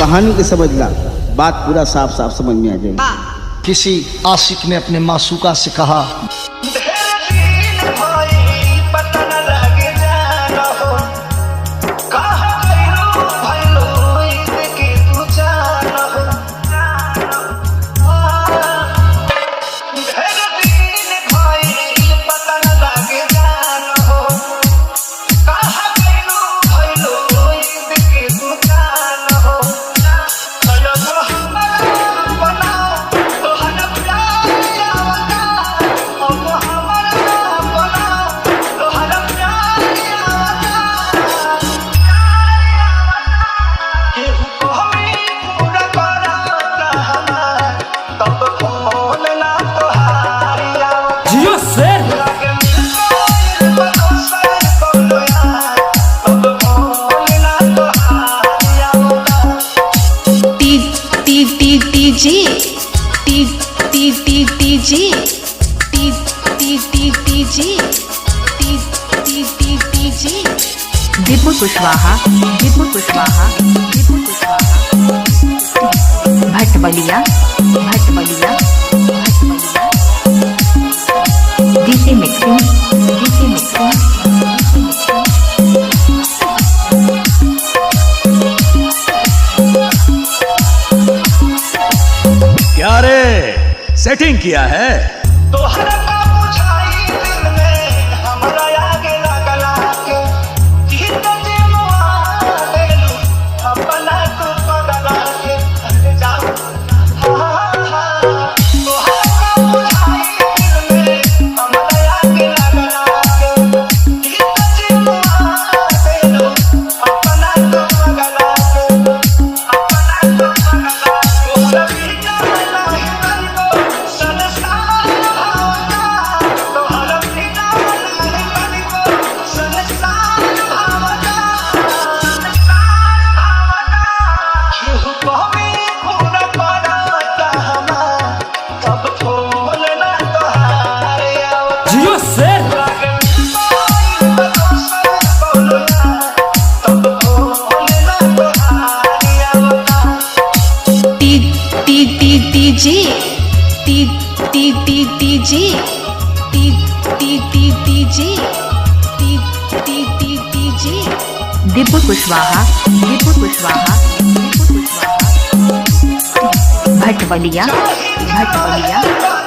कहानी के समझ ला, बात पूरा साफ साफ समझ में आ जाएगी। किसी आशिक ने अपने मासूका से कहा, Deepu Kushwaha, Deepu Kushwaha, Deepu Kushwaha, Bhatbaliya, Bhatbaliya, Bhatbaliya, DJ mixing, DJ mixing, क्या रे सेटिंग किया है? दीपू कुशवाहा, दीपू कुशवाहा, दीपू कुशवाहा, भटबलिया, भटबलिया।